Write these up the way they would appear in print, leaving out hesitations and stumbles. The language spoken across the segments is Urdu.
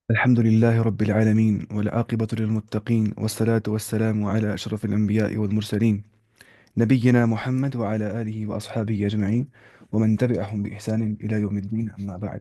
الحمد لله رب العالمين والعاقبة للمتقين والصلاة والسلام على أشرف الأنبياء والمرسلين نبينا محمد وعلى آله وأصحابه أجمعين ومن تبعهم بإحسان إلى يوم الدين أما بعد.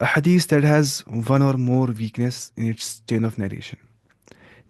A hadith that has one or more weakness in its chain of narration.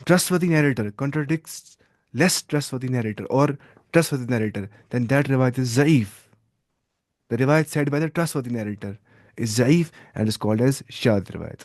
trustworthy narrator contradicts less trustworthy narrator or trustworthy narrator, then that riwayat is zaif. The riwayat said by the trustworthy narrator is zaif and is called as shad riwayat.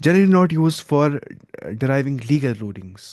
Generally not used for deriving legal rulings.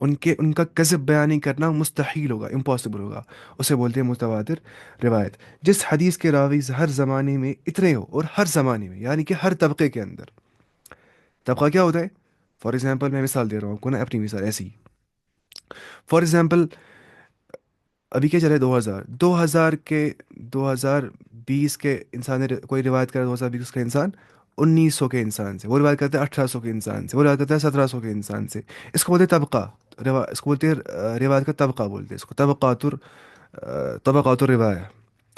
ان کا کذب بیانی کرنا مستحیل ہوگا، امپاسبل ہوگا، اسے بولتے ہیں متواتر روایت۔ جس حدیث کے راوی ہر زمانے میں اتنے ہو، اور ہر زمانے میں یعنی کہ ہر طبقے کے اندر، طبقہ کیا ہوتا ہے؟ فار ایگزامپل میں مثال دے رہا ہوں آپ کو نا، اپنی مثال ایسی، فار ایگزامپل ابھی کیا چلے، 2000 کے 2020 کے انسان نے کوئی روایت کرا 2020 کا انسان 1900 کے انسان سے، وہ روایت کرتا ہے 1800 کے انسان سے، وہ روایت کرتا ہے 1700 کے انسان سے، اس کو بولتے ہیں طبقہ، اس کو بولتے ہیں روایت کا طبقہ بولتے ہیں اس کو، طبقات الروایہ،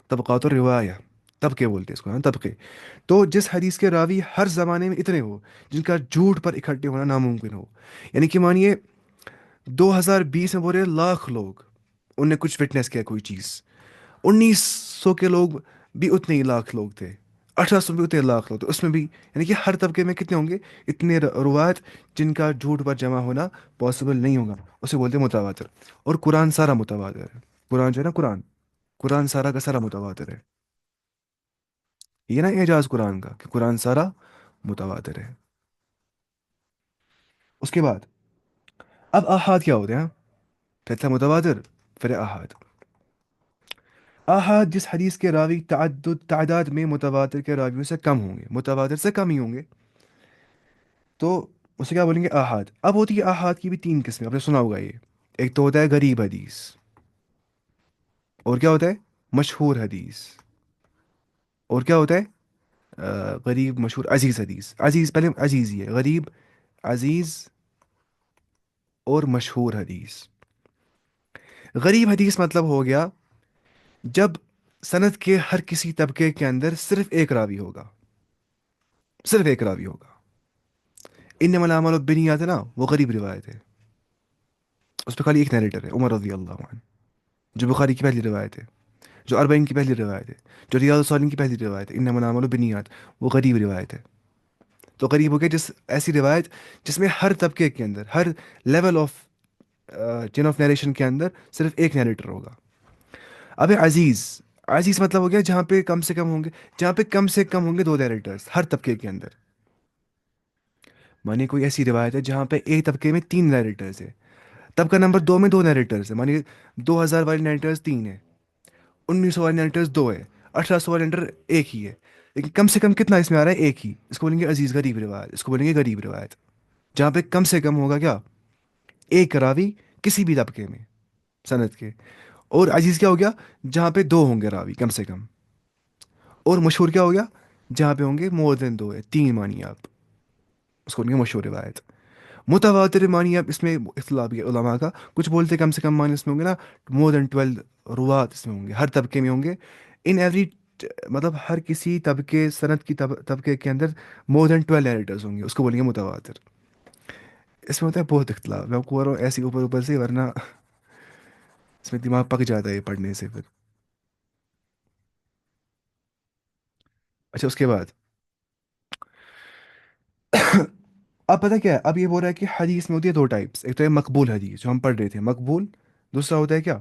طبقات الروایہ، طبقے بولتے ہیں اس کو، ہاں طبقے۔ تو جس حدیث کے راوی ہر زمانے میں اتنے ہو، جن کا جھوٹ پر اکٹھے ہونا ناممکن ہو، یعنی کہ مانیے 2020 میں بولے لاکھ لوگ، ان نے کچھ وٹنس کیا کوئی چیز، 1900 کے لوگ بھی اتنے ہی لاکھ لوگ تھے، 1800 بھی اتنے لاکھ لوگ تھے، اس میں بھی یعنی کہ ہر طبقے میں کتنے ہوں گے؟ اتنے روایت جن کا جھوٹ پر جمع ہونا پاسبل نہیں ہوگا، اسے بولتے ہیں متواتر۔ اور قرآن سارا متواتر ہے، قرآن جو ہے نا، قرآن سارا کا سارا متواتر ہے، یہ نا اعجاز قرآن کا کہ قرآن سارا متواتر ہے۔ اس کے بعد اب آحاد کیا ہوتے ہیں؟ پھر تھا متواتر، پھر ہے آحاد۔ آحاد جس حدیث کے راوی تعداد میں متواتر کے راویوں سے کم ہوں گے، متواتر سے کم ہی ہوں گے، تو اسے کیا بولیں گے؟ آحاد۔ اب ہوتی ہے آحاد کی بھی تین قسمیں، آپ نے سنا ہوگا یہ، ایک تو ہوتا ہے غریب حدیث، اور کیا ہوتا ہے؟ مشہور حدیث، اور کیا ہوتا ہے؟ غریب، مشہور، عزیز حدیث۔ عزیز پہلے عزیز ہی ہے، غریب، عزیز اور مشہور حدیث۔ غریب حدیث مطلب ہو گیا جب سند کے ہر کسی طبقے کے اندر صرف ایک راوی ہوگا، صرف ایک راوی ہوگا، انما الاعمال بالنیات ہے نا، وہ غریب روایت ہے، اس پہ خالی ایک نیریٹر ہے، عمر رضی اللہ عنہ، جو بخاری کی پہلی روایت ہے، جو اربعین کی پہلی روایت ہے، جو ریاض الصالحین کی پہلی روایت ہے، انما الاعمال بالنیات، وہ غریب روایت ہے۔ تو غریب ہو گیا جس ایسی روایت جس میں ہر طبقے کے اندر، ہر level of chain of narration کے اندر صرف ایک نیریٹر ہوگا۔ اب ہے عزیز، عزیز مطلب ہو گیا جہاں پہ کم سے کم ہوں گے، جہاں پہ کم سے کم ہوں گے دو نیریٹرز ہر طبقے کے اندر، مانی کوئی ایسی روایت ہے جہاں پہ ایک طبقے میں تین نیریٹرز ہے، طبقہ نمبر دو میں دو نیریٹرز ہیں، مانی 2000 والے نیریٹرز تین ہیں، 1900 والے نیریٹرز دو ہے، 1800 والے نیریٹر ایک ہی ہے، لیکن کم سے کم کتنا اس میں آ رہا ہے؟ ایک ہی، اس کو بولیں گے عزیز غریب روایت، اس کو بولیں گے غریب روایت، جہاں پہ کم سے کم ہوگا کیا؟ ایک راوی کسی بھی طبقے میں سند کے۔ اور عزیز کیا ہو گیا؟ جہاں پہ دو ہوں گے راوی کم سے کم۔ اور مشہور کیا ہو گیا؟ جہاں پہ ہوں گے مور دین دو ہے، تین مانی آپ، اس کو بولیں گے مشہور روایت۔ متواتر مانی آپ اس میں اختلاف ہے علماء کا، کچھ بولتے کم سے کم مانی اس میں ہوں گے نا مور دین 12 روات اس میں ہوں گے، ہر طبقے میں ہوں گے، ان ایوری، مطلب ہر کسی طبقے سند کی طبقے کے اندر مور دین 12 ایڈیٹرز ہوں گے، اس کو بولیں گے متواتر۔ اس میں ہوتا ہے بہت اختلاف، میں آپ کو بول رہا ہوں ایسی اوپر اوپر سے، ورنہ اس میں دماغ پک جاتا ہے پڑھنے سے پھر۔ اچھا اس کے بعد اب پتہ کیا ہے، اب یہ بول رہا ہے کہ حدیث میں ہوتی ہے دو ٹائپس، ایک تو ہے مقبول حدیث جو ہم پڑھ رہے تھے مقبول، دوسرا ہوتا ہے کیا؟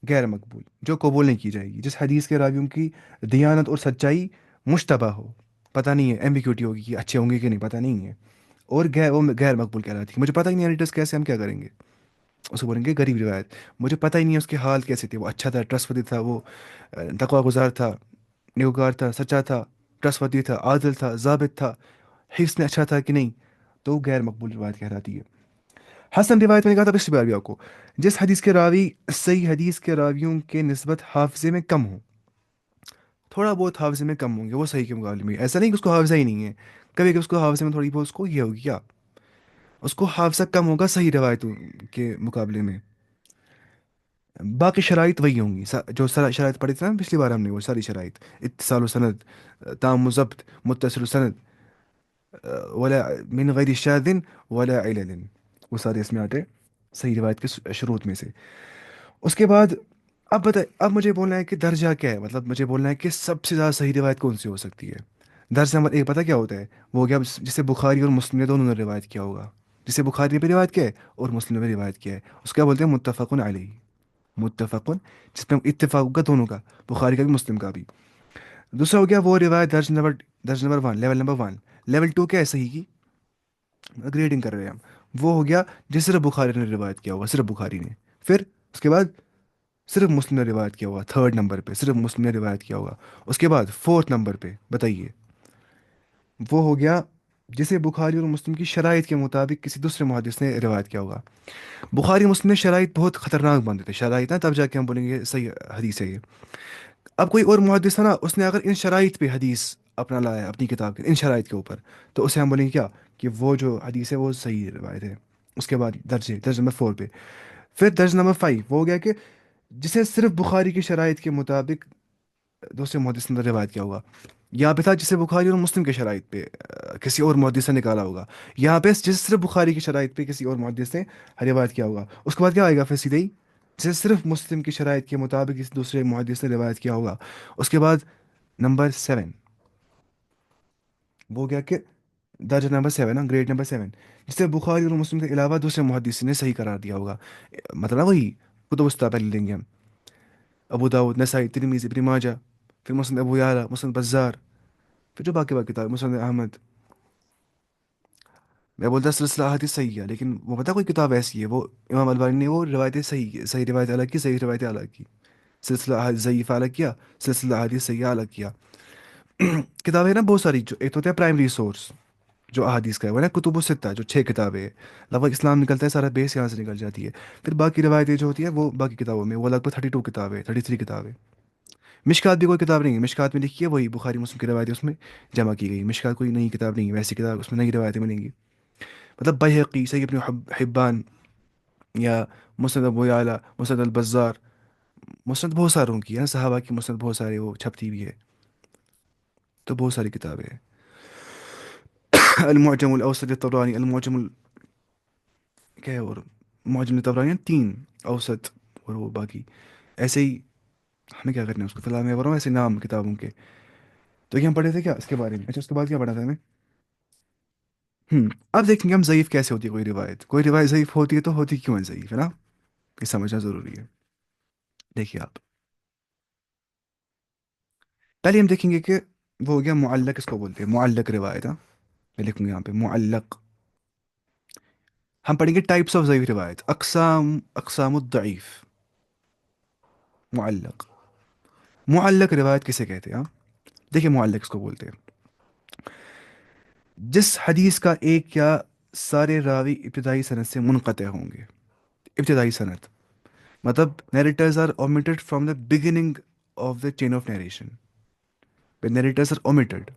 غیر مقبول، جو قبول نہیں کی جائے گی، جس حدیث کے راویوں کی دیانت اور سچائی مشتبہ ہو، پتہ نہیں ہے، ایمبیگوٹی ہوگی کہ اچھے ہوں گے کہ نہیں، پتہ نہیں ہے، اور وہ غیر مقبول کہلاتی ہے، مجھے پتہ ہی نہیں ایڈیٹرس کیسے، ہم کیا کریں گے، اس کو بولیں گے غریب روایت، مجھے پتہ ہی نہیں ہے اس کے حال کیسے تھے، وہ اچھا تھا، ٹرسٹ تھا، وہ تقوی گزار تھا، نیوکار تھا، سچا تھا، ٹرسٹ تھا، عادل تھا، ضابط تھا، حفظ میں اچھا تھا کہ نہیں، تو غیر مقبول روایت کہلاتی ہے۔ حسن روایت میں نے کہا تھا پچھلی بار بھی آپ کو، جس حدیث کے راوی صحیح حدیث کے راویوں کے نسبت حافظے میں کم ہوں، تھوڑا بہت حافظے میں کم ہوں گے وہ صحیح کے مقابلے میں، ایسا نہیں کہ اس کو حافظہ ہی نہیں ہے، کبھی کبھی اس کو حافظے میں تھوڑی بہت اس کو یہ ہوگی کیا، اس کو حافظہ کم ہوگا صحیح روایتوں کے مقابلے میں، باقی شرائط وہی ہوں گی، جو شرائط پڑھی تھی نا پچھلی بار ہم نے، وہ ساری شرائط، اتصال و سند، تام و ضبط، متصل و سند، ولا من غیر شاذ ولا علل، وہ سارے اس میں آتے صحیح روایت کے شروط میں سے۔ اس کے بعد اب بتائیں، اب مجھے بولنا ہے کہ درجہ کیا ہے، مطلب مجھے بولنا ہے کہ سب سے زیادہ صحیح روایت کون سی ہو سکتی ہے۔ درجہ نمبر ایک پتہ کیا ہوتا ہے؟ وہ ہو گیا جسے بخاری اور مسلم نے دونوں نے روایت کیا ہوگا، جسے بخاری نے بھی روایت کیا ہے اور مسلم نے بھی روایت کیا ہے، اس کا بولتے ہیں متفقن علیہ، متفقن، جس میں اتفاق ہوگا دونوں کا، بخاری کا بھی مسلم کا بھی۔ دوسرا ہو گیا وہ روایت درج number one, level number one, level two کیا ہے صحیح کی، گریڈنگ کر رہے ہیں ہم، وہ ہو گیا جس صرف بخاری نے روایت کیا ہوا، صرف بخاری نے. پھر اس کے بعد صرف مسلم نے روایت کیا ہوا، تھرڈ نمبر پہ صرف مسلم نے روایت کیا ہوگا. اس کے بعد فورتھ نمبر پہ بتائیے، وہ ہو گیا جسے بخاری اور مسلم کی شرائط کے مطابق کسی دوسرے محدث نے روایت کیا ہوگا. بخاری مسلم میں شرائط بہت خطرناک بنتے تھے، شرائط نا تب جا کے ہم بولیں گے صحیح حدیث ہے یہ. اب کوئی اور محدث ہے نا، اس نے اگر ان شرائط پہ حدیث اپنا لایا اپنی کتاب کے ان شرائط کے اوپر، تو اسے ہم بولیں گے کیا، کہ وہ جو حدیث ہے وہ صحیح روایت ہے. اس کے بعد درج نمبر 4 پہ، پھر درج نمبر 5 وہ ہو گیا کہ جسے صرف بخاری کی شرائط کے مطابق دوسرے محدث نے روایت کیا ہوگا. یہاں پہ تھا جسے بخاری اور مسلم کے شرائط پہ کسی اور محدث نے نکالا ہوگا. یہاں پہ جسے صرف بخاری کی شرائط پہ کسی اور محدث نے روایت کیا ہوگا. اس کے بعد کیا آئے گا پھر سیدھے ہی، جسے صرف مسلم کی شرائط کے مطابق کسی دوسرے محدث نے روایت کیا ہوگا. اس کے بعد نمبر 7 وہ گیا کہ درجہ نمبر 7 نا، گریڈ نمبر 7، جسے بخاری اور مسلم کے علاوہ دوسرے محدث نے صحیح قرار دیا ہوگا. مطلب وہی کتب الستہ پہلے لیں گے ہم، ابو داؤد، نسائی، ترمذی، ابن ماجہ، پھر مسند ابو یعلا، مسند بزار، پھر جو باقی باقی کتاب، مسند احمد. میں بولتا سلسلہ حدیث صحیح ہے، لیکن وہ پتہ کوئی کتاب ایسی ہے، وہ امام البانی نے وہ روایتیں صحیح صحیح روایت الگ کی، صحیح روایتیں الگ کی. سلسلہ حدیث ضعیف الگ کیا، سلسلہ حدیث صحیح الگ کیا. کتابیں ہیں نا بہت ساری، جو ایک تو ہوتا ہے پرائمری سورس جو احادیث کا ہے، وہ نا کتب الستہ جو 6 کتابیں ہیں. لگ بھگ اسلام نکلتا ہے سارا بیس یہاں سے نکل جاتی ہے. پھر باقی روایتیں جو ہوتی ہیں وہ باقی کتابوں میں، وہ لگ بھگ 32 کتابیں، 33 کتابیں. مشکات بھی کوئی کتاب نہیں ہے، مشکات میں لکھی ہے وہی بخاری مسلم کی روایتیں اس میں جمع کی گئی. مشکات کوئی نئی کتاب نہیں ہے، ویسی کتاب اس میں نئی روایتیں ملیں گی. مطلب بیہقی، صحیح ابن حبان، یا مسند ابو یعلا، مسند البزار، مسند بہت ساروں کی ہے نا، صحابہ کی مسند بہت سارے وہ چھپتی بھی ہے. تو بہت ساری کتابیں ہیں. المعجم الاوسط الطبرانی، کیا ہے، اور معجم الطبرانی 3 اوسط، اور وہ باقی ایسے ہی. ہمیں کیا کرنا ہے اس کو، فی الحال میں بول رہا ہوں ایسے نام کتابوں کے. تو یہ ہم پڑھے تھے کیا اس کے بارے میں. اچھا اس کے بعد کیا پڑھا تھا ہمیں. اب دیکھیں گے ہم ضعیف کیسے ہوتی ہے کوئی روایت. کوئی روایت ضعیف ہوتی ہے تو ہوتی کیوں ہے ضعیف، ہے نا، یہ سمجھنا ضروری ہے. دیکھیے آپ، پہلے ہم دیکھیں گے کہ وہ ہو گیا معلق، اس کو بولتے ہیں معلق روایت. ہاں میں لکھوں گا یہاں پہ معلق. ہم پڑھیں گے ٹائپس آف ضعیف روایت، اقسام الضعیف. معلق، معلق روایت کسے کہتے ہیں. ہاں دیکھیں معلق اس کو بولتے ہیں جس حدیث کا ایک یا سارے راوی ابتدائی سند سے منقطع ہوں گے. ابتدائی سند مطلب narrators are omitted from the beginning of the chain of narration. When narrators are omitted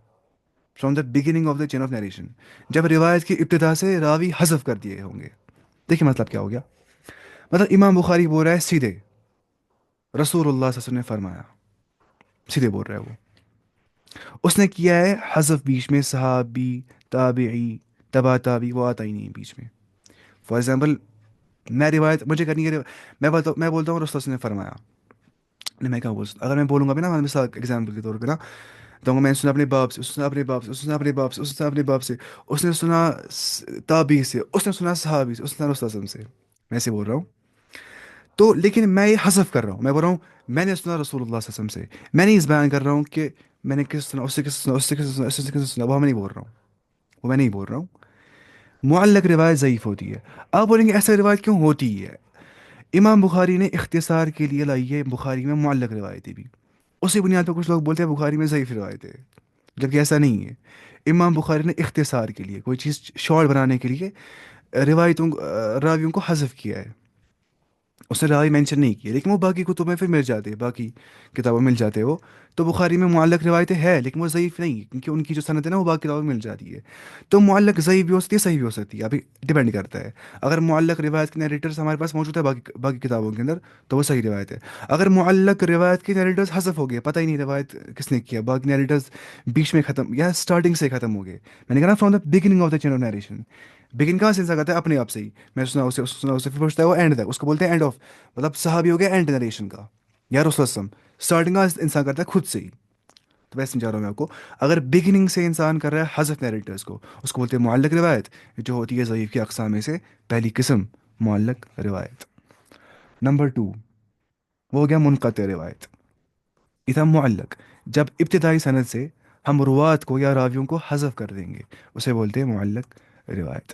from the beginning of the chain of narration، جب روایت کی ابتدا سے راوی حذف کر دیے ہوں گے. دیکھیں مطلب کیا ہو گیا. مطلب امام بخاری بول رہا ہے سیدھے رسول اللہ صلی اللہ علیہ وسلم نے فرمایا، سیدھے بول رہا ہے وہ. اس نے کیا ہے حذف بیچ میں، صحابی، تابعی، تبا تابعی وہ آتا ہی نہیں ہے بیچ میں. فار ایگزامپل میں روایت مجھے کرنی ہے، میں بولتا ہوں رسول اللہ نے فرمایا. نہیں میں کیا بول سکتا، اگر میں بولوں گا بھی نا مثال ایگزامپل کے طور پہ نا، تو میں نے سنا اپنے باپ سے، اس نے سنا اپنے باپ سے، اس نے سنا اپنے باپ سے، اس نے سنا اپنے باپ سے، اس نے سنا تابعی سے، اس نے سنا صحابی سے، اس نے سنا رسول اللہ سے. میں ایسے بول رہا ہوں. تو لیکن میں یہ حذف کر رہا ہوں، میں بول رہا ہوں میں نے سنا رسول اللہ صلی اللہ علیہ وسلم سے. میں نہیں اس بیان کر رہا ہوں کہ میں نے کس سنا، اس سے کس سنا، اس سے کس سنا، اس سے کس سنا، وہ میں نہیں بول رہا ہوں، وہ میں نہیں بول رہا ہوں. معلق روایت ضعیف ہوتی ہے. آپ بولیں گے ایسا روایت کیوں ہوتی ہے. امام بخاری نے اختصار کے لیے لائی ہے بخاری میں معلق روایتیں بھی. اسی بنیاد پہ کچھ لوگ بولتے ہیں بخاری میں ضعیف روایتیں، جبکہ ایسا نہیں ہے. امام بخاری نے اختصار کے لیے کوئی چیز شارٹ بنانے کے لیے راویوں کو حذف کیا ہے. اس نے راوی مینشن نہیں کی، لیکن وہ باقی کتب میں پھر مل جاتے ہیں، باقی کتابوں میں مل جاتے ہیں وہ. تو بخاری میں معلق روایتیں ہے لیکن وہ ضعیف نہیں، کیونکہ ان کی جو سند ہے نا وہ باقی کتابوں میں مل جاتی ہے. تو معلق ضعیف بھی ہو سکتی ہے، صحیح بھی ہو سکتی ہے، ابھی ڈیپینڈ کرتا ہے. اگر معلق روایت کے نیریٹرز ہمارے پاس موجود ہے باقی کتابوں کے اندر تو وہ صحیح روایت ہے. اگر معلق روایت کے نیریٹرز حذف ہو گئے، پتہ ہی نہیں روایت کس نے کیا، باقی نیریٹرز بیچ میں ختم یا اسٹارٹنگ سے ختم ہو گئے. میں نے کہا نا from the beginning of the chain of narration. Begin کہاں سے انسان کرتا ہے اپنے آپ سے ہی، میں سنا اسے سنا اسے پھر پوچھتا ہے وہ اینڈ تک، اس کو بولتے ہیں اینڈ آف. مطلب صحابی ہو گیا اینڈ نریشن کا، یا رسول وسلم اسٹارٹنگ کا انسان کرتا ہے خود سے ہی. تو ویسے سمجھا رہا ہوں میں آپ کو. اگر بگننگ سے انسان کر رہا ہے حذف نیریٹرز کو، اس کو بولتے ہیں معلق روایت، جو ہوتی ہے ضعیف کی اقسام میں سے پہلی قسم، معلق روایت. نمبر 2 وہ ہو گیا منقطع روایت. یہ تھا معلق جب ابتدائی سند سے ہم روات کو یا راویوں کو حذف کر دیں گے، اسے بولتے ہیں معلق روایت.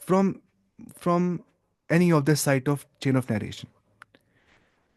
from from any of the site of chain of narration,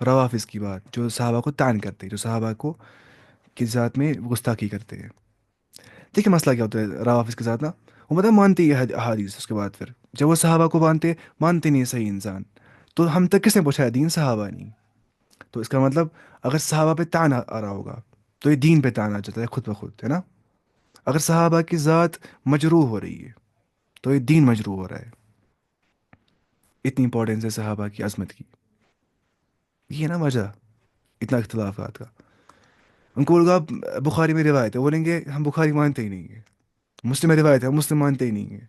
روافظ کی بات جو صحابہ کو طعن کرتے ہیں، جو صحابہ کو کی ذات میں گستاخی کرتے ہیں. دیکھیں مسئلہ کیا ہوتا ہے روافظ کے ساتھ نا، وہ مطلب مانتے ہی احادیث، اس کے بعد پھر جب وہ صحابہ کو مانتے نہیں صحیح انسان، تو ہم تک کس نے پہنچایا؟ دین صحابہ نہیں. تو اس کا مطلب اگر صحابہ پہ طعن آ رہا ہوگا تو یہ دین پہ طعن آ جاتا ہے خود بخود، ہے نا. اگر صحابہ کی ذات مجروح ہو رہی ہے تو یہ دین مجروح ہو رہا ہے. اتنی امپورٹینس ہے صحابہ کی عظمت کی. یہ ہے نا وجہ اتنا اختلافات کا. ان کو بولگا بخاری میں روایت ہے، بولیں گے ہم بخاری مانتے ہی نہیں ہیں. مسلم میں روایت ہے، ہم مسلم مانتے ہی نہیں ہیں.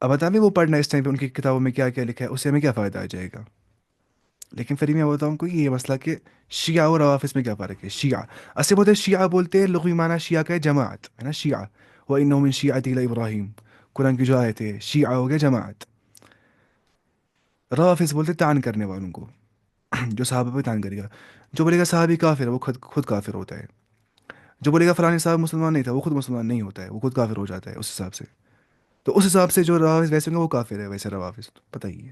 اب بتا ہمیں وہ پڑھنا اس ٹائم پہ ان کی کتابوں میں کیا کیا لکھا ہے، اس سے ہمیں کیا فائدہ آ جائے گا. لیکن پھر میں بتاؤں کو یہ مسئلہ کہ شیعہ اور روافظ میں کیا فرق ہے. شیعہ اصل بولتے ہیں، شیعہ بولتے ہیں لغوی معنی شیعہ کا ہے جماعت، ہے نا. شیعہ وَإِنَّهُ مِن شِيعَتِي ابراہیم، قرآن کی جو آیت ہے شیعہ ہو گیا جماعت. روافظ بولتے ہیں طعن کرنے والوں کو، جو صحابہ پہ طعن کرے گا. جو بولے گا صحابی کافر ہے وہ خود کافر ہوتا ہے. جو بولے گا فلاں صاحب مسلمان نہیں تھا وہ خود مسلمان نہیں ہوتا ہے، وہ خود کافر ہو جاتا ہے اس حساب سے. تو اس حساب سے جو روافظ ویسے ہوں گے وہ کافر ہے، ویسے روافظ تو پتہ ہی ہے.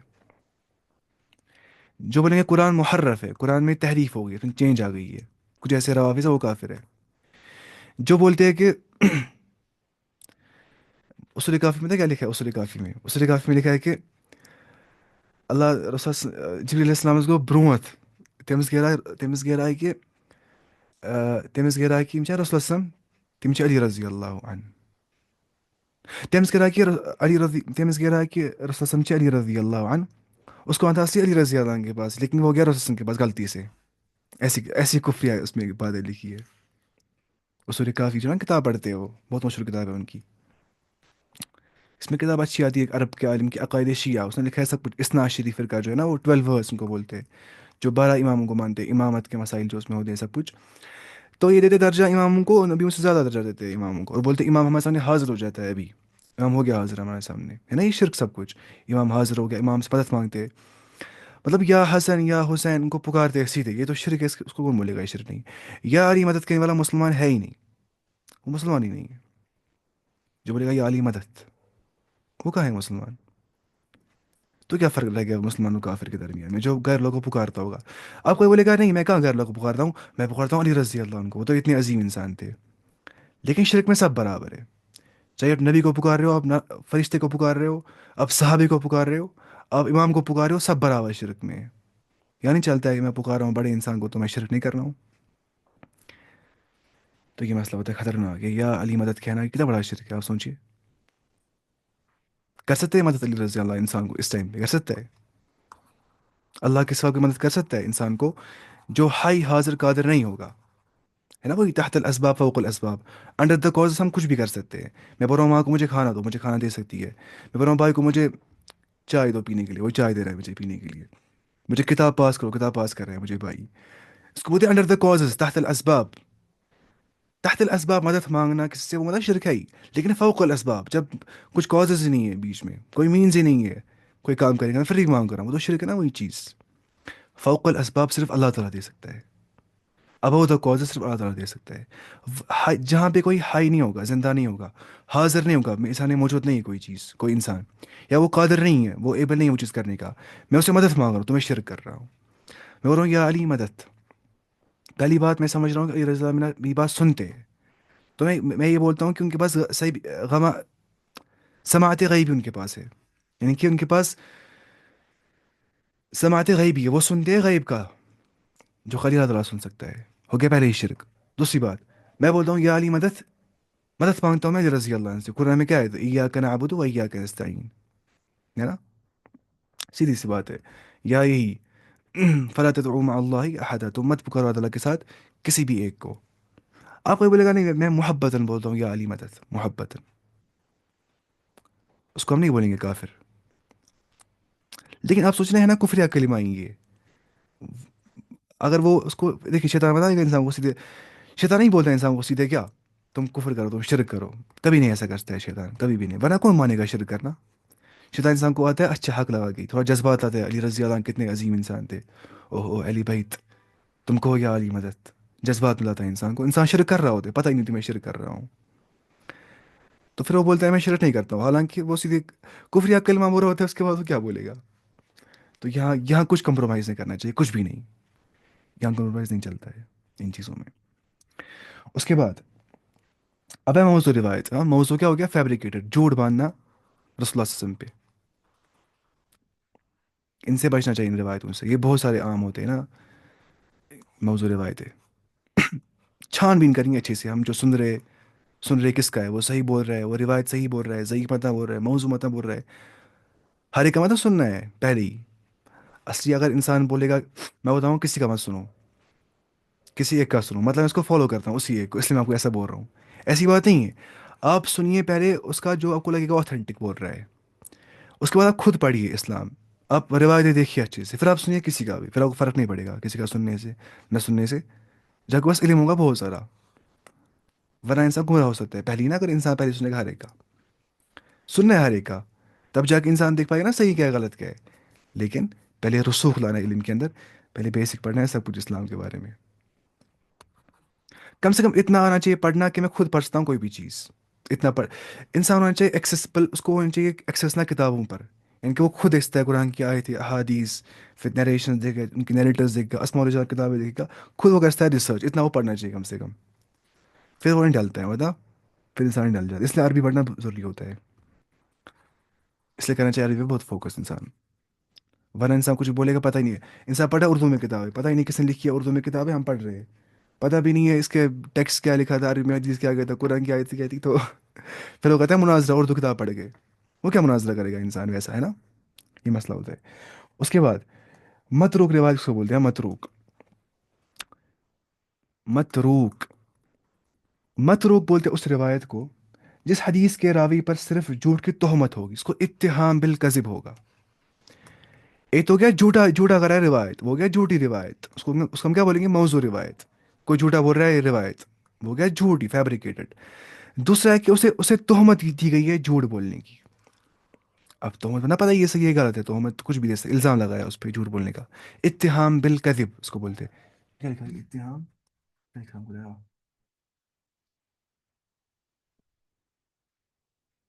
جو بولیں گے قرآن محرف ہے، قرآن میں تحریف ہو گئی ہے، چینج آ گئی ہے، کچھ ایسے روافظ ہے وہ کافر ہے. جو بولتے ہیں کہ اصول کافی میں کیا لکھا ہے، اصول کافی میں لکھا ہے کہ اللہ رسول جبریل علیہ السلام کو برونت تمس گیرا کہ تمس گیرا کہ رسول وسلم تم علی رضی اللہ عنہ. تمس گیرا کہ رسول وسلم علی رضی اللہ عنہ. اس کو آتا سی علی رضی اللہ عنہ کے پاس، لیکن وہ گیا رسول وسلم کے پاس غلطی سے. ایسی ایسی کفریہ اس میں باتیں لکھی ہے. اصول کافی جو نا کتاب پڑھتے ہیں وہ بہت مشہور کتاب ہے ان کی. اس میں کتاب اچھی آتی ہے ایک عرب کے عالم کی عقائد شیعہ، اس نے لکھا ہے سب کچھ. اثنا عشری فرقہ جو ہے نا وہ 12 ورس ان کو بولتے ہیں، جو 12 اماموں کو مانتے ہیں، امامت کے مسائل جو اس میں ہوتے ہیں سب کچھ. تو یہ دیتے درجہ اماموں کو، نبیوں سے زیادہ درجہ دیتے ہیں اماموں کو، اور بولتے ہیں امام ہمارے سامنے حاضر ہو جاتا ہے ابھی. امام ہو گیا حاضر ہمارے سامنے، ہے نا. یہ شرک سب کچھ. امام حاضر ہو گیا، امام سے مدد مانگتے ہیں. مطلب یا حسن یا حسین ان کو پکارتے ہیں سیدھے، یہ تو شرک ہے. اس کو کون بولے گا یہ شرک نہیں. یا علی مدد کرنے والا مسلمان ہے ہی نہیں، وہ مسلمان ہی نہیں ہے. جو بولے گا یا علی مدد، وہ کہاں ہے مسلمان. تو کیا فرق رہ گیا مسلمان و کافر کے درمیان میں جو غیر لوگوں کو پکارتا ہوگا. آپ کوئی بولے گا نہیں میں کہاں غیر لوگوں کو پکارتا ہوں، میں پکارتا ہوں علی رضی اللہ عنہ کو، وہ تو اتنے عظیم انسان تھے. لیکن شرک میں سب برابر ہے. چاہے آپ نبی کو پکار رہے ہو، آپ فرشتے کو پکار رہے ہو، آپ صحابی کو پکار رہے ہو، آپ امام کو پکار رہے ہو، سب برابر شرک میں ہے. یعنی چلتا ہے کہ میں پکار رہا ہوں بڑے انسان کو تو میں شرک نہیں کر رہا ہوں. تو یہ مسئلہ ہوتا ہے خطرناک ہے. یا علی مدد کہنا کتنا بڑا شرک ہے آپ سوچیے. کر سکتے ہیں مدد علی رضی اللہ انسان کو اس ٹائم پہ؟ کر سکتا ہے؟ اللہ کے سوا کی مدد کر سکتا ہے انسان کو جو ہائی حاضر قادر نہیں ہوگا، ہے نا. وہی تحت الاسباب فوق الاسباب. انڈر دا کاز ہم کچھ بھی کر سکتے ہیں. میں بول رہا ہوں ماں کو مجھے کھانا دو، مجھے کھانا دے سکتی ہے. میں بول رہا ہوں بھائی کو مجھے چائے دو پینے کے لیے، وہ چائے دے رہا ہے مجھے پینے کے لیے. مجھے کتاب پاس کرو، کتاب پاس کر رہے ہیں مجھے بھائی. اس کو بولتے ہیں انڈر دا کازز، تحت الاسباب. تحت الاسباب مدد مانگنا کسی سے وہ مطلب شرک ہے ہی. لیکن فوق الاسباب جب کچھ کازز ہی نہیں ہے بیچ میں، کوئی مینز ہی نہیں ہے، کوئی کام کرے گا میں فری مانگ رہا ہوں، وہ تو شرک ہے نا. وہی چیز فوق الاسباب صرف اللہ تعالیٰ دے سکتا ہے. ابو دا کازز صرف اللہ تعالیٰ دے سکتا ہے. جہاں پہ کوئی ہائی نہیں ہوگا، زندہ نہیں ہوگا، حاضر نہیں ہوگا، میں انسان موجود نہیں ہے کوئی چیز، کوئی انسان، یا وہ قادر نہیں ہے، وہ ایبل نہیں ہے وہ چیز کرنے کا، میں اسے مدد مانگ رہا ہوں تو میں شرک کر رہا ہوں. میں بول رہا ہوں یا علی مدد. پہلی بات میں سمجھ رہا ہوں کہ علی رضی اللہ عنہ میری بات سنتے ہیں. تو میں یہ بولتا ہوں کہ ان کے پاس صحیح سماعت غیبی ان کے پاس ہے. یعنی کہ ان کے پاس سماعت غیبی ہے، وہ سنتے ہیں غیب کا جو خالی اللہ تعالیٰ سن سکتا ہے. ہو گیا پہلے ہی شرک. دوسری بات میں بولتا ہوں یا علی مدد، مدد مانگتا ہوں میں علی رضی اللہ عنہ سے. قرآن میں کیا ہے؟ ایاک نعبد و ایاک نستعین، ہے نا. سیدھی سی بات ہے. یا یہی فلا تدعوا مع اللہ احدا، تم مت پکارو اللہ کے ساتھ کسی بھی ایک کو. آپ کوئی بولے گا نہیں میں محبتاً بولتا ہوں یا علی مدد، محبتاً، اس کو ہم نہیں بولیں گے کافر. لیکن آپ سوچ رہے ہیں نا کفریہ کلمہ آئیں گے. اگر وہ اس کو دیکھیے شیطان بتائے گا انسان کو سیدھے، شیطان نہیں بولتا ہے انسان کو سیدھے کیا تم کفر کرو، تم شرک کرو. کبھی نہیں ایسا کرتا ہے شیطان، کبھی بھی نہیں. ورنہ کون مانے گا شرک کرنا. شیطان انسان کو آتا ہے اچھا حق لگا کے، تھوڑا جذبات آتا ہے. علی رضی اللہ عنہ کتنے عظیم انسان تھے، اوہ علی بیت، تم کو یا علی مدد. جذبات ملاتا ہے انسان کو. انسان شرک کر رہا ہوتا ہے، پتہ ہی نہیں تمہیں شرک کر رہا ہوں. تو پھر وہ بولتا ہے میں شرک نہیں کرتا ہوں، حالانکہ وہ سیدھے کفریہ کلمہ بول رہا ہوتا ہے. اس کے بعد وہ کیا بولے گا؟ تو یہاں یہاں کچھ کمپرومائز نہیں کرنا چاہیے، کچھ بھی نہیں، یہاں کمپرومائز نہیں چلتا ہے ان چیزوں میں۔ اس کے بعد اب ہے موضوع روایت، ہاں موضوع کیا ہو گیا؟ فیبریکیٹڈ، جھوٹ باندھنا رسول اللہ صلی اللہ علیہ وسلم پہ، ان سے بچنا چاہیے، ان روایتوں سے، یہ بہت سارے عام ہوتے ہیں نا موضوع روایتیں۔ چھان بین کریں گے اچھے سے، ہم جو سن رہے کس کا ہے، وہ صحیح بول رہا ہے، وہ روایت صحیح بول رہا ہے، ضعیف متن بول رہا ہے، موضوع متن بول رہا ہے، ہر ایک کا مطلب سننا ہے پہلے ہی۔ اصلی اگر انسان بولے گا میں بتاؤں کسی کا مت سنو، کسی ایک کا سنو، مطلب میں اس کو فالو کرتا ہوں اسی ایک کو، اس لیے میں آپ کو ایسا بول رہا ہوں، ایسی بات نہیں ہے۔ آپ سنیے پہلے اس کا جو آپ کو لگے گا اوتھینٹک بول رہا ہے، اس کے بعد آپ خود پڑھیے اسلام، آپ روایتیں دیکھیے اچھے سے، پھر آپ سنیے کسی کا بھی، پھر آپ کو فرق نہیں پڑے گا کسی کا سننے سے نہ سننے سے، جب کہ بس علم ہوگا بہت سارا، ورنہ انسان گمراہ ہو سکتا ہے پہلے ہی نا، اگر انسان پہلے سنے گا ہر ایک کا، سننا ہے ہر ایک کا، تب جا کے انسان دیکھ پائے گا نا صحیح کیا ہے غلط کیا ہے، لیکن پہلے رسوخ لانا ہے علم کے اندر، پہلے بیسک پڑھنا ہے سب کچھ اسلام کے بارے میں، کم سے کم اتنا آنا چاہیے پڑھنا کہ میں خود پڑھ سکتا ہوں کوئی بھی چیز، اتنا پڑھ، انسان ہونا چاہیے ایکسیسیبل، اس کو ہونا چاہیے ایکسیس نہ کتابوں پر، یعنی کہ وہ خود دیکھتا ہے قرآن کی آیتیں احادیث، پھر نریشن دیکھے گا، ان کی نیریٹرز دیکھے گا، اسماء الرجال کتابیں دیکھے گا، خود وہ کرتا ہے ریسرچ، اتنا وہ پڑھنا چاہیے کم سے کم، پھر وہ نہیں ڈلتا ہے بتا، پھر انسان نہیں ڈل جاتا، اس لیے عربی پڑھنا ضروری ہوتا ہے، اس لیے کرنا چاہیے عربی پہ بہت فوکس انسان، ورنہ انسان کچھ بولے گا پتہ ہی نہیں ہے، انسان پڑھا اردو میں کتابیں، پتہ ہی نہیں کس نے لکھی ہے اردو میں کتابیں، ہم پڑھ رہے ہیں، پتہ بھی نہیں ہے اس کے ٹیکسٹ کیا لکھا تھا عربی میں، حدیث کیا گیا تھا، قرآن کی آیت کیا تھی، تو پھر وہ کہتا ہے مناظرہ، اردو کتاب پڑھ کے، وہ کیا مناظرہ کرے گا انسان، ویسا ہے نا، یہ مسئلہ ہوتا ہے۔ اس کے بعد متروک روایت اس کو بولتے ہیں، متروک، متروک، متروک بولتے ہیں اس روایت کو جس حدیث کے راوی پر صرف جھوٹ کی تہمت ہوگی، اس کو اتہام بالکذب ہوگا، ایک تو کیا جھوٹا جھوٹا کرا ہے روایت، وہ گیا جھوٹی روایت، اس کو ہم کیا بولیں گے؟ موضوع روایت، کوئی جھوٹا بول رہا ہے یہ روایت، وہ گیا جھوٹی فیبریکیٹڈ۔ دوسرا ہے کہ اسے اسے تہمت دی گئی ہے جھوٹ بولنے کی، اب تہمت نہ پتہ یہ صحیح ہے غلط ہے، تہمت کچھ بھی دے سکتے، الزام لگایا اس پہ جھوٹ بولنے کا، اتہام بالکذب اس کو بولتے ہیں، کیا لکھا ہے؟ اتہام، کیا لکھا ہے؟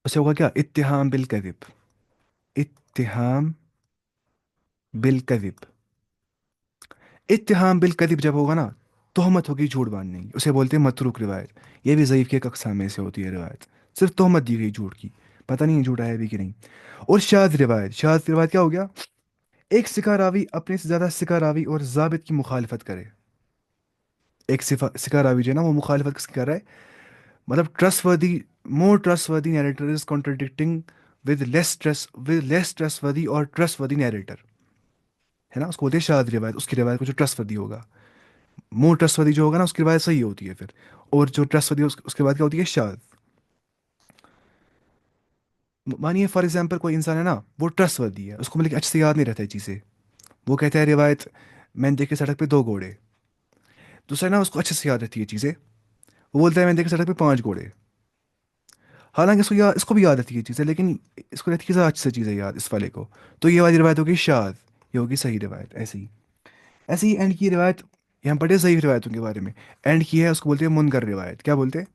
اسے ہوگا کیا؟ اتہام بالکذب، اتہام بالکذب، اتہام بالکذب جب ہوگا نا، تہمت ہوگی جھوٹ باندھنے کی، اسے بولتے ہیں متروک روایت، یہ بھی ضعیف کے ایک اقسام میں سے ہوتی ہے روایت، صرف تہمت دی گئی جھوٹ کی، پتہ نہیں جھوٹ آیا بھی کہ نہیں۔ اور شاذ روایت، شاذ روایت کیا ہو گیا؟ ایک سکہ راوی اپنے سے زیادہ سکہ راوی اور ضابط کی مخالفت کرے، ایک سکہ راوی جو ہے نا وہ مخالفت کس کی کر رہا ہے، مطلب ٹرسٹ وردی، مور ٹرسٹ وردی narrator is contradicting with less trust وردی اور ٹرسٹ وردی نیریٹر، ہے نا، اس کو بولتے ہیں شاذ روایت، اس کی روایت کو جو ٹرسٹ وردی ہوگا، مور ٹرسٹ وردی جو ہوگا نا اس کی روایت صحیح ہوتی ہے پھر، اور جو ٹرسٹ وردی اس کے بعد کیا ہوتی ہے؟ شاذ۔ مانیے فار ایگزامپل کوئی انسان ہے نا، وہ ٹرسٹ وردی ہے، اس کو مطلب اچھے سے یاد نہیں رہتا ہے چیزیں، وہ کہتا ہے روایت میں نے دیکھے سڑک پہ 2 گھوڑے، دوسرا نا اس کو اچھے سے یاد رہتی ہے چیزیں، وہ بولتا ہے میں نے دیکھے سڑک پہ 5 گھوڑے، حالانکہ اس کو بھی یاد رہتی ہے چیزیں، لیکن اس کو رہتی ہے زیادہ اچھے سے چیزیں یاد اس والے کو، تو یہ والی روایت ہوگی شاذ، یہ ہوگی صحیح روایت، ایسے ہی اینڈ کی روایت، یہاں پڑھے صحیح روایتوں کے بارے میں، اینڈ کی ہے اس کو بولتے ہیں منکر روایت، کیا بولتے ہیں؟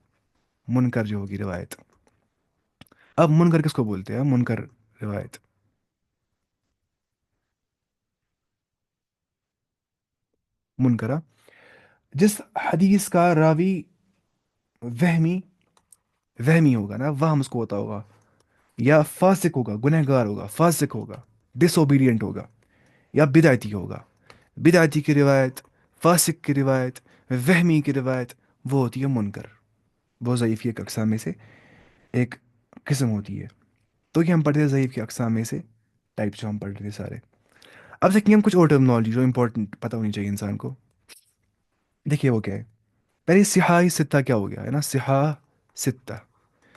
منکر جو ہوگی روایت، اب منکر کس کو بولتے ہیں؟ منکر روایت، منکرہ، جس حدیث کا راوی وہمی، وہمی ہوگا نا، وہم اس کو ہوتا ہوگا، یا فاسق ہوگا، گنہگار ہوگا، فاسق ہوگا، ڈس اوبیڈینٹ ہوگا، یا بدعتی ہوگا، بدعتی کی روایت، فاسق کی روایت، وہمی کی روایت، وہ ہوتی ہے منکر، وہ ضعیف کی ایک اقسام میں سے ایک قسم ہوتی ہے، تو یہ ہم پڑھتے ہیں ضعیف کی اقسام میں سے ٹائپ جو ہم پڑھ رہے تھے سارے۔ اب دیکھیں ہم کچھ اور ٹرمنالوجی جو امپورٹنٹ پتہ ہونی چاہیے انسان کو، دیکھیے وہ کیا ہے، پہلے صحاح ستہ کیا ہو گیا ہے نا، صحاح ستہ،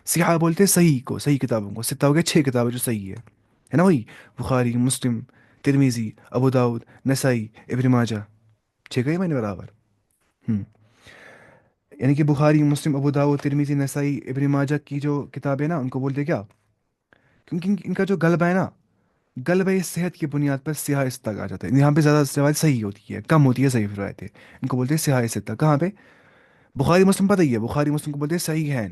صحاح بولتے ہیں صحیح کو، صحیح کتابوں کو، ستہ ہو گیا 6 کتابیں جو صحیح ہے نا، وہی بخاری، مسلم، ترمیزی، ابو داؤد، نسائی، ابن ماجہ، 6 میں نے برابر، ہوں، یعنی کہ بخاری، مسلم، ابو داؤد، ترمیزی، نسائی، ابن ماجہ کی جو کتابیں نا ان کو بولتے ہیں کیا؟ کیونکہ ان کا جو غلبہ ہے نا، غلبہ صحت کی بنیاد پر سیاہ ستہ کہا جاتا ہے، یہاں پہ زیادہ روایت صحیح ہوتی ہے، کم ہوتی ہے ضعیف روایتیں، ان کو بولتے ہیں سیاہ ستہ، کہاں پہ؟ بخاری مسلم پتہ ہی ہے، بخاری مسلم کو بولتے ہیں صحیح ہیں،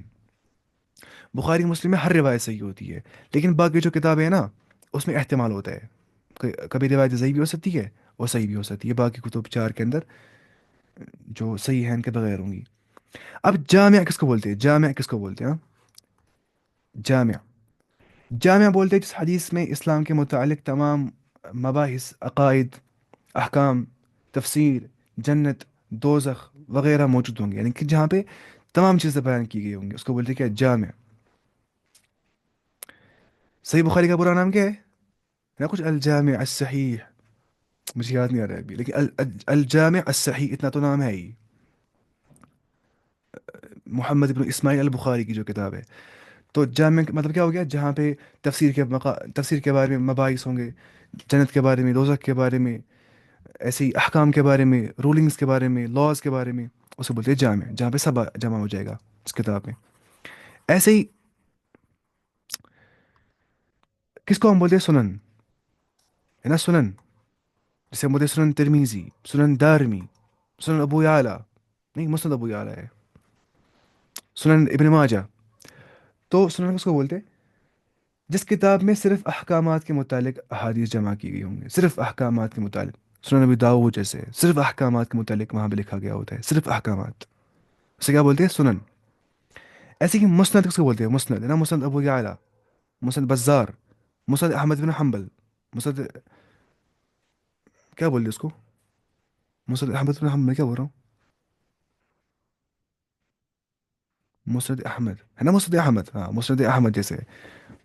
بخاری مسلم میں ہر روایت صحیح ہوتی ہے، لیکن باقی جو کتابیں ہیں نا اس میں احتمال ہوتا ہے، کبھی روایت ضعیف بھی ہو سکتی ہے اور صحیح بھی ہو سکتی ہے، باقی کتب چار کے اندر جو صحیح ہیں ان کے بغیر ہوں گی۔ اب جامع کس کو بولتے ہیں؟ جامع کس کو بولتے ہیں؟ ہاں؟ جامع، جامع بولتے ہیں جس حدیث میں اسلام کے متعلق تمام مباحث، عقائد، احکام، تفسیر، جنت، دوزخ وغیرہ موجود ہوں گے، یعنی کہ جہاں پہ تمام چیزیں بیان کی گئی ہوں گی، اس کو بولتے ہیں کیا؟ جامع۔ صحیح بخاری کا پورا نام کیا ہے؟ نہ کچھ الجامع الصحیح، مجھے یاد نہیں آ رہا ہے ابھی، لیکن الجامع الصحیح اتنا تو نام ہے ہی، محمد بن اسماعیل البخاری کی جو کتاب ہے۔ تو جامع کا مطلب کیا ہو گیا؟ جہاں پہ تفسیر کے بارے میں مباحث ہوں گے، جنت کے بارے میں، دوزخ کے بارے میں، ایسے ہی احکام کے بارے میں، رولنگز کے بارے میں، لاز کے بارے میں، اسے بولتے ہیں جامع، جہاں پہ سب جمع ہو جائے گا اس کتاب میں۔ ایسے ہی کس کو ہم بولتے ہیں؟ سنن، ہے نا؟ سنن، جسے ہم بولتے ہیں سنن ترمیزی، سنن دارمی، سنن ابو یعلا، نہیں مسند ابو یعلا ہے، سنن ابن ماجہ۔ تو سنن کس کو بولتے ہیں؟ جس کتاب میں صرف احکامات کے متعلق احادیث جمع کی گئی ہوں گے، صرف احکامات کے متعلق، سنن ابی داؤد جیسے صرف احکامات کے متعلق وہاں پہ لکھا گیا ہوتا ہے، صرف احکامات، اسے کیا بولتے ہیں؟ سنن۔ ایسے کہ مسند کس کو بولتے ہیں؟ مسند، ہے نا؟ مسند ابو یعلا، مسند بزار، مسند احمد بن حنبل، مسند، کیا بول رہے اس کو؟ مسند احمد بن حنبل، میں کیا بول رہا ہوں؟ مسند احمد، ہے نا؟ مسند احمد، ہاں مسند احمد جیسے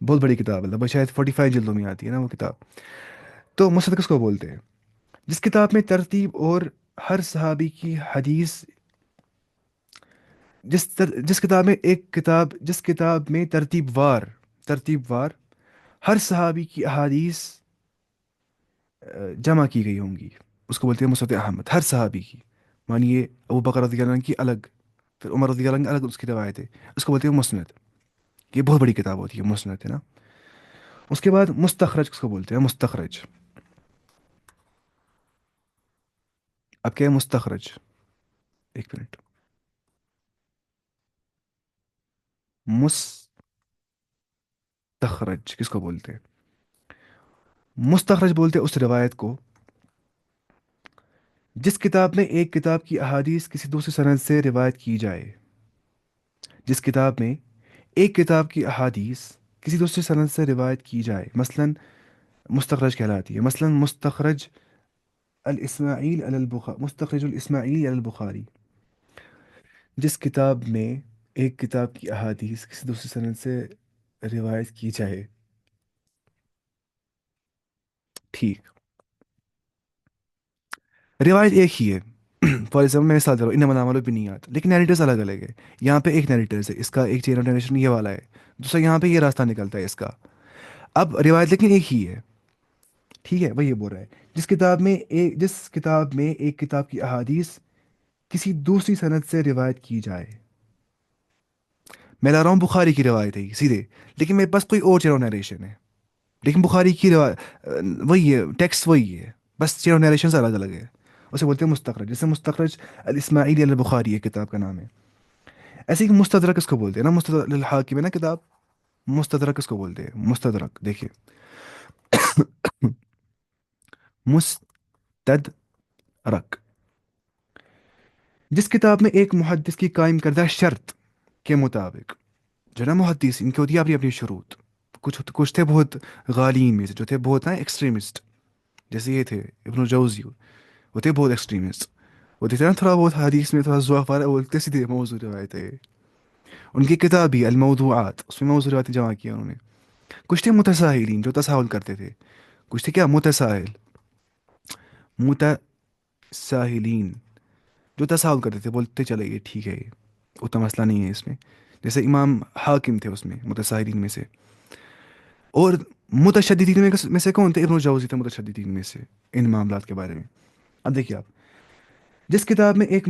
بہت بڑی کتاب ہے، لگ شاید 45 جلدوں میں آتی ہے نا وہ کتاب۔ تو مسند کس کو بولتے ہیں؟ جس کتاب میں ترتیب اور ہر صحابی کی حدیث، جس کتاب میں جس کتاب میں ترتیب وار ہر صحابی کی احادیث جمع کی گئی ہوں گی، اس کو بولتے ہیں مسند احمد، ہر صحابی کی۔ مانیے ابو بکر رضی اللہ عنہ کی الگ، پھر عمر رضی اللہ عنہ کی الگ اس کی روایت ہے، اس کو بولتے ہیں مسند۔ یہ بہت بڑی کتاب ہوتی ہے مسند، ہے نا؟ اس کے بعد مستخرج کس کو بولتے ہیں؟ مستخرج، اب کیا ہے مستخرج؟ ایک منٹ، مستخرج کس کو بولتے ہیں؟ مستخرج بولتے ہیں اس روایت کو جس کتاب میں ایک کتاب کی احادیث کسی دوسری سند سے روایت کی جائے، جس کتاب میں ایک کتاب کی احادیث کسی دوسری سند سے روایت کی جائے، مثلا مستخرج کہلاتی ہے، مثلا مستخرج الاسماعیلی علی البخاری، جس کتاب میں ایک کتاب کی احادیث کسی دوسری سند سے روایت کی جائے، ٹھیک، روایت ایک ہی ہے، فار ایگزامپل میں مثال دے رہا ہوں، انما الاعمال بالنیات، لیکن نیریٹرز الگ الگ ہے۔ یہاں پہ ایک نیریٹرز ہے، اس کا ایک چین آف نریشن یہ والا ہے، دوسرا یہاں پہ یہ راستہ نکلتا ہے اس کا، اب روایت لیکن ایک ہی ہے، ٹھیک ہے؟ وہی بول رہا ہے جس کتاب میں ایک کتاب کی احادیث کسی دوسری سند سے روایت کی جائے، میں لا رہا ہوں بخاری کی روایت ہے یہ سیدھے، لیکن میرے پاس کوئی اور چین آف نریشن ہے، لیکن بخاری کی روایت وہی ہے، ٹیکسٹ وہی ہے، بس چین آف نریشن الگ الگ ہے، اسے بولتے ہیں مستخرج، جیسے مستخرج الاسماعیلی علی البخاری ہے کتاب کا نام ہے۔ ایسے ہی مستدرک کس کو بولتے ہیں؟ نا مستدرک للحاکم ہے نا کتاب، مستدرک کس کو بولتے ہیں؟ مستدرک دیکھیے، مستدرک، جس کتاب میں ایک محدث کی قائم کردہ شرط کے مطابق، جو نا محدث ان کی ہوتی ہے اپنی اپنی شروط، کچھ تھے بہت غالین میں سے، جو تھے بہت نا ایکسٹریمسٹ، جیسے یہ تھے ابن الجوزی، وہ تھے بہت ایکسٹریمسٹ، وہ تھے نا تھوڑا بہت حدیث میں تھوڑا ضعف آ رہا ہے، بولتے سیدھے موضوع روایت ہے، ان کی کتاب بھی الموضوعات، اس میں موضوع روایت جمع کیا انہوں نے۔ کچھ تھے متساہلین جو تساہل کرتے تھے، کچھ تھے کیا؟ متساہلین جو تساہل کرتے تھے، بولتے چلے یہ ٹھیک ہے، یہ اتنا مسئلہ نہیں ہے اس میں، جیسے امام حاکم تھے اس میں متساہلین میں سے، اور متشددین میں سے کون تھے؟ ابن الجوزی تھے متشددین میں سے ان معاملات کے بارے میں۔ اب دیکھیے آپ، جس کتاب میں ایک